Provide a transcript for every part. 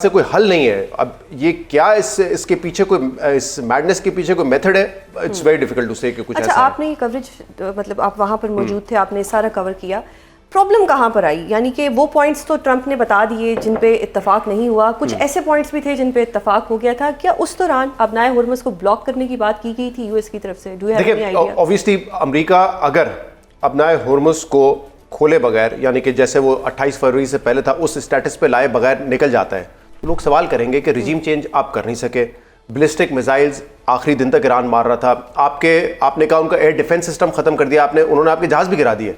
से कोई हल नहीं है। अब ये क्या इसके पीछे कोई इस मैडनेस के पीछे कोई मेथड है? इट्स वेरी डिफिकल्ट टू से कि कुछ अच्छा, ऐसा आपने ये कवरेज मतलब आप वहाँ पर मौजूद थे, आपने सारा कवर किया। प्रॉब्लम कहाँ पर आई? यानी कि वो पॉइंट्स तो ट्रंप ने बता दिए जिन पे इत्तेफाक नहीं हुआ, कुछ ऐसे पॉइंट्स भी थे जिन पे इत्तेफाक हो गया था। क्या उस दौरान अबनाए हुर्मुज़ को ब्लॉक करने की बात की गई थी यूएस की तरफ से? देखिए, ऑब्वियसली अमेरिका अगर अबनाए हुर्मुज़ को खोले बगैर, यानी कि जैसे वो 28 फरवरी से पहले था उस स्टेटस पे लाए बगैर निकल जाता है, तो लोग सवाल करेंगे कि रिजीम चेंज आप कर नहीं सके। बैलिस्टिक मिसाइल्स आखिरी दिन तक ईरान मार रहा था, आपने कहा उनका एयर डिफेंस सिस्टम खत्म कर दिया आपने, उन्होंने आपके जहाज भी गिरा दिए।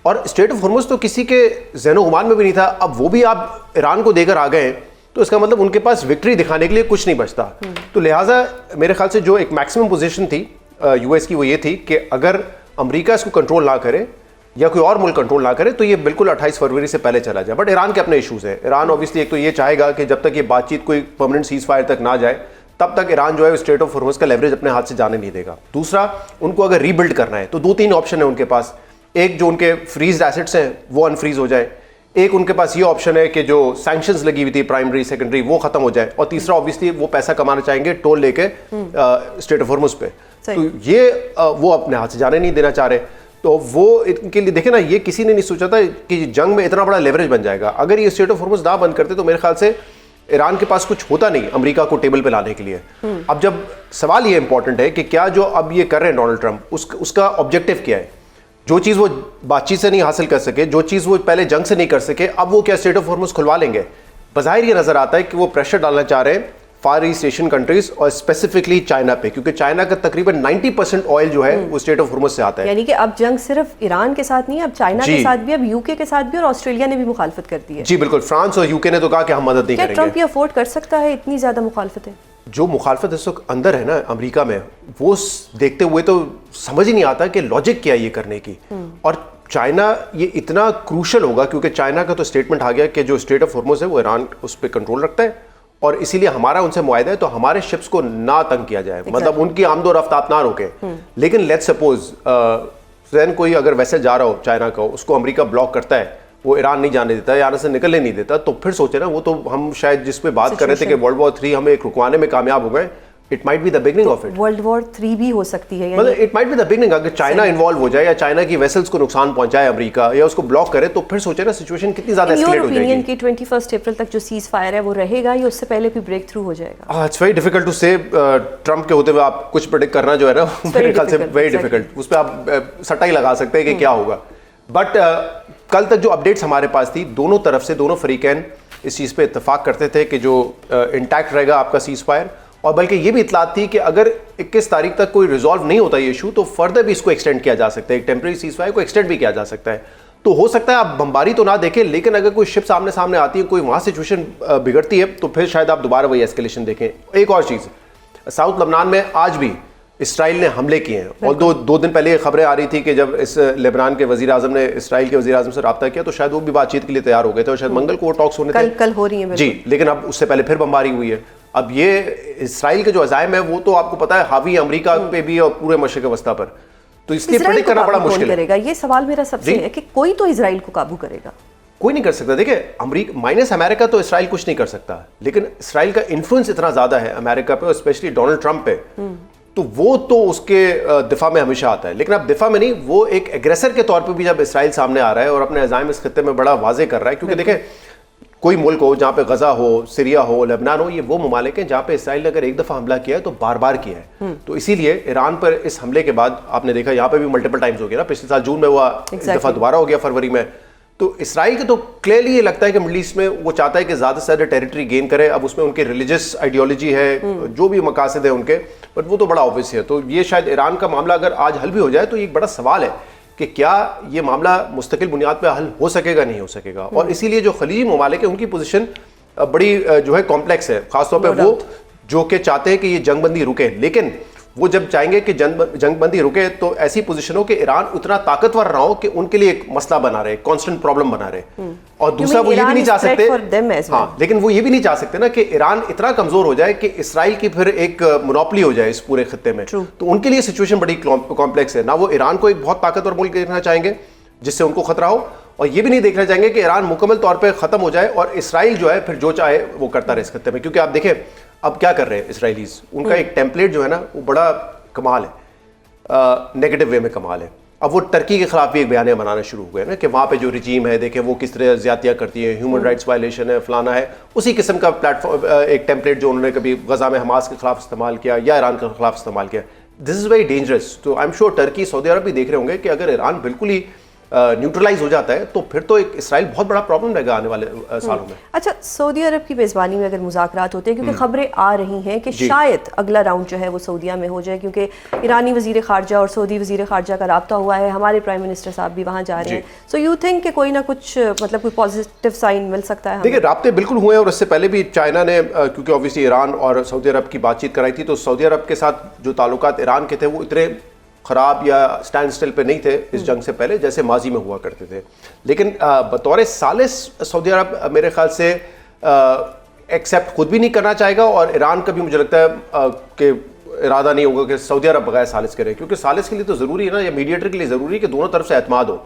और स्टेट ऑफ हुर्मुज़ तो किसी के ज़हनो गुमान में भी नहीं था। अब वो भी आप ईरान को देकर आ गए, तो इसका मतलब उनके पास विक्ट्री दिखाने के लिए कुछ नहीं बचता। तो लिहाजा मेरे ख्याल से जो एक मैक्सिमम पोजीशन थी यूएस की, वो ये थी कि अगर अमेरिका इसको कंट्रोल ना करे या कोई और मुल्क कंट्रोल ना करे तो ये बिल्कुल 28 फरवरी से पहले चला जाए। बट ईरान के अपने इश्यूज है। ईरान ऑब्वियसली एक तो ये चाहेगा कि जब तक ये बातचीत कोई परमानेंट सीज फायर तक ना जाए तब तक ईरान जो है स्टेट ऑफ हुर्मुज़ का लेवरेज अपने हाथ से जाने नहीं देगा। दूसरा, उनको अगर रीबिल्ड करना है तो 2-3 ऑप्शन है उनके पास। एक, जो उनके फ्रीज एसेट्स हैं वो अनफ्रीज हो जाए। एक, उनके पास ये ऑप्शन है कि जो सैंक्शंस लगी हुई थी प्राइमरी सेकेंडरी वो खत्म हो जाए। और तीसरा, ऑब्वियसली वो पैसा कमाना चाहेंगे टोल लेके स्टेट ऑफ हुर्मुज़ पे। तो ये वो अपने हाथ से जाने नहीं देना चाह रहे। तो वो इनके लिए देखे ना, ये किसी ने नहीं सोचा था कि जंग में इतना बड़ा लेवरेज बन जाएगा। अगर ये स्टेट ऑफ हुर्मुज़ ना बंद करते तो मेरे ख्याल से ईरान के पास कुछ होता नहीं अमेरिका को टेबल पे लाने के लिए। अब जब सवाल ये इंपॉर्टेंट है कि क्या जो अब ये कर रहे हैं डोनाल्ड ट्रंप, उसका ऑब्जेक्टिव क्या है? जो चीज़ वो बातचीत से नहीं हासिल कर सके, जो चीज़ वो पहले जंग से नहीं कर सके, अब वो क्या स्टेट ऑफ हुर्मुज़ खुलवा लेंगे? बज़ाहिर ये नजर आता है कि वो प्रेशर डालना चाह रहे हैं फार ईस्ट एशियन कंट्रीज और स्पेसिफिकली चाइना पे, क्योंकि चाइना का तकरीबन 90% ऑयल जो है वो स्टेट ऑफ हुर्मुज़ से आता है। यानी कि अब जंग सिर्फ ईरान के साथ नहीं, अब चाइना के साथ भी, अब यूके के साथ भी, और ऑस्ट्रेलिया ने भी मुखालफत कर दी है। जी बिल्कुल, फ्रांस और यूके ने तो कहा कि हम मदद नहीं करेंगे। क्या ट्रंप ये अफोर्ड कर सकता है इतनी ज्यादा मुखालफतें? जो मुखालफत इस वक्त अंदर है ना अमेरिका में, वो देखते हुए तो समझ ही नहीं आता कि लॉजिक क्या है ये करने की। और चाइना ये इतना क्रूशल होगा क्योंकि चाइना का तो स्टेटमेंट आ गया कि जो स्टेट ऑफ हुर्मुज़ है वो ईरान उस पर कंट्रोल रखता है और इसीलिए हमारा उनसे मुआहदा है तो हमारे शिप्स को ना तंग किया जाए, मतलब उनकी आमदो रफ्तार ना रोके। लेकिन लेट्स सपोज कोई अगर वैसे जा रहा हो चाइना का, उसको अमेरिका ब्लॉक करता है, वो ईरान नहीं जाने देता, ईरान से निकलने नहीं देता, तो फिर सोचे ना, वो तो हम शायद जिस पे बात कर रहे थे कि वर्ल्ड वॉर 3 हमें एक रुकवाने में कामयाब हो गए, it might be the beginning of it. World war 3 भी हो सकती है, मतलब it might be the beginning. अगर चाइना इन्वॉल्व हो जाए या चाइना की वेसल्स को नुकसान पहुंचाए अमेरिका या उसको ब्लॉक करे, तो फिर सोचे ना सिचुएशन कितनी ज्यादा एस्केलेट हो जाएगी। कि 21 अप्रैल तक जो सीज फायर है वो रहेगा या उससे पहले भी ब्रेक थ्रू हो जाएगा? इट्स वेरी डिफिकल्ट टू से। ट्रंप के होते हुए आप कुछ प्रेडिक्ट करना जो है ना, मेरे ख्याल से वेरी डिफिकल्ट। उस पर आप सट्टा ही लगा सकते हैं कि क्या होगा। बट कल तक जो अपडेट्स हमारे पास थी, दोनों तरफ से दोनों फरीकैन इस चीज़ पे इत्तेफाक करते थे कि जो इंटैक्ट रहेगा आपका सीज फायर, और बल्कि ये भी इतलात थी कि अगर 21 तारीख तक कोई रिजॉल्व नहीं होता ये इशू तो फर्दर भी इसको एक्सटेंड किया जा सकता है, एक टेम्परेरी सीज फायर को एक्सटेंड भी किया जा सकता है। तो हो सकता है आप बमबारी तो ना देखें, लेकिन अगर कोई शिप सामने सामने आती है, कोई वहाँ सिचुएशन बिगड़ती है, तो फिर शायद आप दोबारा वही एस्केलेशन देखें। एक और चीज़, साउथ लबनान में आज भी इसराइल ने हमले किए हैं। और 2 दिन पहले खबरें आ रही थी कि जब इस लेबनान के वजीर आजम ने इसराइल के वजीर आजम से रब्ता किया तो शायद वो भी बातचीत के लिए तैयार हो गए थे और शायद मंगल को वो टॉक्स होने थे। कल हो रही है जी, लेकिन अब उससे पहले फिर बमबारी हुई है। अब ये इसराइल के जो अज़ाइम है वो तो आपको पता है हावी अमेरिका पे भी और पूरे मशरिक़ वस्ता पर, तो इसलिए प्रेडिक्ट करना बड़ा मुश्किल है। ये सवाल मेरा सबसे है कि कोई तो इसराइल को काबू करेगा? कोई नहीं कर सकता। देखिए, अमेरिका माइनस अमेरिका तो इसराइल कुछ नहीं कर सकता, लेकिन इसराइल का इन्फ्लुएंस इतना ज्यादा है अमेरिका पे और स्पेशली डोनाल्ड ट्रंप पे, तो वो तो उसके दिफा में हमेशा आता है। लेकिन अब दिफा में नहीं, वो एक एग्रेसर के तौर पे भी जब इसराइल सामने आ रहा है और अपने अज़ाइम इस खत्ते में बड़ा वाजे कर रहा है, क्योंकि देखें कोई मुल्क हो जहाँ पे गजा हो, सीरिया हो, लेबनान हो, ये वो ममालिक हैं जहाँ पे इसराइल ने अगर एक दफ़ा हमला किया है तो बार बार किया है। तो इसीलिए ईरान पर इस हमले के बाद आपने देखा यहाँ पे भी मल्टीपल टाइम्स हो गया ना, पिछले साल जून में हुआ, इस दफ़ा दोबारा हो गया फरवरी में। तो इसराइल के तो क्लियरली ये लगता है कि मिडल ईस्ट में वो चाहता है कि ज़्यादा से ज़्यादा टेरिटरी गेन करे। अब उसमें उनके रिलीजियस आइडियोलॉजी है, जो भी मकासद है उनके, बट वो तो बड़ा ऑब्वियस है। तो ये शायद ईरान का मामला अगर आज हल भी हो जाए तो ये एक बड़ा सवाल है कि क्या ये मामला मुस्तकिल बुनियाद पर हल हो सकेगा, नहीं हो सकेगा। और इसीलिए जो खलीजी ममालिक है उनकी पोजीशन बड़ी जो है कॉम्प्लेक्स है, खासतौर पर वो जो कि चाहते हैं कि ये जंगबंदी रुके, लेकिन वो जब चाहेंगे कि जंगबंदी रुके तो ऐसी पोजीशन हो कि ईरान उतना ताकतवर ना हो कि उनके लिए एक मसला बना रहे, कांस्टेंट प्रॉब्लम बना रहे। और दूसरा, वो ये भी नहीं चाह सकते, हाँ, लेकिन वो ये भी नहीं चाह सकते ना कि ईरान इतना कमजोर हो जाए कि इसराइल की फिर एक मोनोपोली हो जाए इस पूरे खत्ते में। तो उनके लिए सिचुएशन बड़ी कॉम्प्लेक्स है ना। वो ईरान को एक बहुत ताकतवर मुल्क देखना चाहेंगे जिससे उनको खतरा हो, और ये भी नहीं देखना चाहेंगे कि ईरान मुकम्मल तौर पे ख़त्म हो जाए और इसराइल जो है फिर जो चाहे वो करता रहे इस खत्ते में। क्योंकि आप देखें अब क्या कर रहे हैं इसराइलीज, उनका एक टेम्पलेट जो है ना वो बड़ा कमाल है, नेगेटिव वे में कमाल है। अब वो टर्की के खिलाफ भी एक बयानिया बनाना शुरू हो गए ना कि वहाँ पे जो रिजीम है देखें वो किस तरह ज्यादतियाँ करती है, ह्यूमन राइट्स वायलेशन है, फलाना है। उसी किस्म का प्लेटफॉर्म एक टेम्पलेट जो उन्होंने कभी गजा में हमास के खिलाफ इस्तेमाल किया या ईरान के खिलाफ इस्तेमाल किया, दिस इज़ वेरी डेंजरस। तो I am sure Turkey Saudi Arabia भी देख रहे होंगे कि अगर ईरान बिल्कुल ही न्यूट्रलाइज हो जाता है तो फिर तो एक इसराइल बहुत बड़ा प्रॉब्लम रहेगा आने वाले सालों में। अच्छा, सऊदी अरब की मेज़बानी में अगर मुज़ाकरात होते हैं, क्योंकि खबरें आ रही हैं कि शायद अगला राउंड जो है वो सऊदीया में हो जाए, क्योंकि ईरानी वज़ीर ख़ारजा और सऊदी वज़ीर ख़ारजा का राब्ता हुआ है, हमारे प्राइम मिनिस्टर साहब भी वहाँ जा रहे हैं। सो यू थिंक कि कोई ना कुछ मतलब कोई पॉजिटिव साइन मिल सकता है? देखिए राब्ते बिल्कुल हुए हैं और इससे पहले भी चाइना ने क्योंकि ऑब्वियसली ईरान और सऊदी अरब की बातचीत कराई थी, तो सऊदी अरब के साथ जो ताल्लुकात ईरान के थे वो इतने ख़राब या स्टैंड स्टिल पे नहीं थे इस जंग से पहले जैसे माजी में हुआ करते थे। लेकिन बतौर सालिस सऊदी अरब मेरे ख्याल से एक्सेप्ट खुद भी नहीं करना चाहेगा और ईरान का भी मुझे लगता है कि इरादा नहीं होगा कि सऊदी अरब बगैर सालिस करे, क्योंकि सालिस के लिए तो ज़रूरी है ना, या मीडिएटर के लिए ज़रूरी है कि दोनों तरफ से एतमाद हो।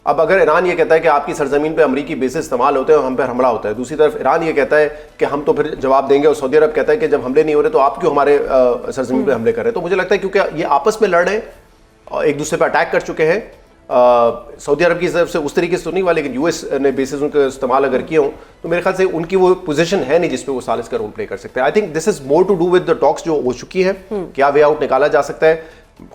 अब अगर ईरान ये कहता है कि आपकी सरजमीन पे अमरीकी बेसिस इस्तेमाल होते हैं और हम पर हमला होता है, दूसरी तरफ ईरान ये कहता है कि हम तो फिर जवाब देंगे, और सऊदी अरब कहता है कि जब हमले नहीं हो रहे तो आप क्यों हमारे सरजमीन पे हमले कर रहे हैं। तो मुझे लगता है क्योंकि ये आपस में लड़ रहे हैं, एक दूसरे पर अटैक कर चुके हैं, सऊदी अरब की तरफ से उस तरीके से तो नहीं हुआ, लेकिन यूएस ने बेसिस उनका इस्तेमाल अगर किए हों तो मेरे ख्याल से उनकी वो पोजीशन है नहीं जिसपे वो सालिस का रोल प्ले कर सकते हैं। I think this is more to do with the talks जो हो चुकी है, क्या वे आउट निकाला जा सकता है।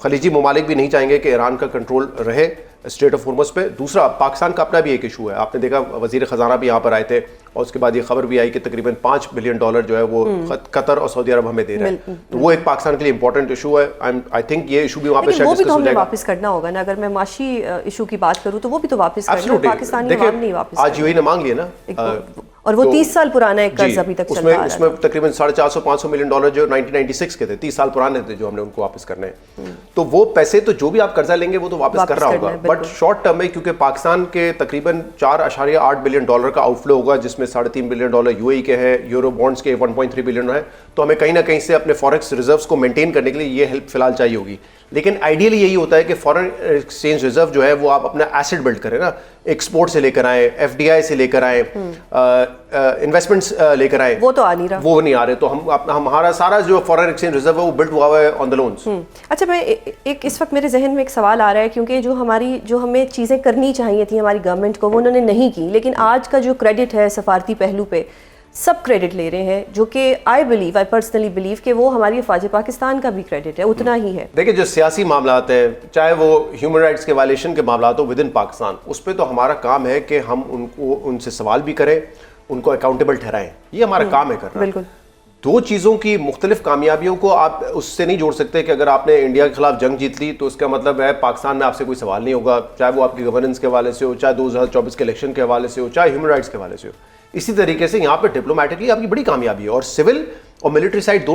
खलीजी ममालिक भी नहीं चाहेंगे कि ईरान का कंट्रोल रहे स्ट्रेट ऑफ हॉर्मुज़ पे। दूसरा, पाकिस्तान का अपना भी एक इशू है, आपने देखा वजीर ख़जाना भी यहाँ पर आए थे और उसके बाद ये खबर भी आई कि तकरीबन $5 बिलियन जो है वो कतर और सऊदी अरब हमें दे रहे हैं, तो वो एक पाकिस्तान के लिए इंपॉर्टेंट इशू है। आई थिंक ये इशू भी वहाँ पे वो भी तो हमें वापस करना होगा ना। अगर मैं माशी इशू की बात करूँ तो वो भी तो वापस करना है, पाकिस्तानी अवाम नहीं वापस, आज यूएई ने मांग लिया ना, और वो 30 साल पुराना एक कर्ज अभी तक चल रहा है। उसमें तकरीबन $450-500 मिलियन जो 1996 के थे, 30 साल पुराने थे, जो हमने उनको वापस करने हैं। तो वो पैसे तो जो भी आप कर्जा लेंगे वो तो वापस कर रहा होगा, बट शॉर्ट टर्म में क्योंकि पाकिस्तान के तकरीबन $4.8 बिलियन का आउटफ्लो होगा, जिसमें $3.5 बिलियन यूएई के हैं, यूरो बॉन्ड्स के 1.3 बिलियन है, तो हमें कहीं ना कहीं से अपने फॉरेक्स रिजर्व्स को मेंटेन करने के लिए ये हेल्प फिलहाल चाहिए होगी। लेकिन आइडियली यही होता है कि फॉरेन एक्सचेंज रिजर्व जो है वो आप अपना एसेट बिल्ड करें ना, एक्सपोर्ट से लेकर आए, एफडीआई से लेकर आए, इन्वेस्टमेंट्स लेकर आए, वो तो आ नहीं रहा, वो नहीं आ रहे। तो हमारा सारा जो फॉरेन एक्सचेंज रिजर्व है वो बिल्ड हुआ है ऑन द लोन्स। अच्छा, मैं एक इस वक्त मेरे जहन में एक सवाल आ रहा है, क्योंकि जो हमें चीज़ें करनी चाहिए थी हमारी गवर्नमेंट को वो उन्होंने नहीं की, लेकिन आज का जो क्रेडिट है सफारती पहलू पे सब क्रेडिट ले रहे हैं, जो कि आई पर्सनली बिलीव कि वो हमारी अफवाज पाकिस्तान का भी क्रेडिट है, उतना ही है। देखिए, जो सियासी मामला हैं, चाहे वो ह्यूमन राइट्स के वायलेशन के मामला हो विद इन पाकिस्तान, उस पर तो हमारा काम है कि हम उनसे सवाल भी करें, उनको अकाउंटेबल ठहराएं, ये हमारा काम है करना। बिल्कुल। दो चीज़ों की मुख्तलिफ कामयाबियों को आप उससे नहीं जोड़ सकते कि अगर आपने इंडिया के खिलाफ जंग जीत ली तो इसका मतलब है पाकिस्तान में आपसे कोई सवाल नहीं होगा, चाहे वो आपकी गवर्नेंस के हवाले से हो, चाहे 2024 के इलेक्शन के हवाले से हो, चाहे ह्यूमन राइट्स के हवाले से हो। इसी तरीके से यहाँ पे डिप्लोमेटिकली आपकी बड़ी कामयाबी है, और सिविल और मिलिट्री साइड दोनों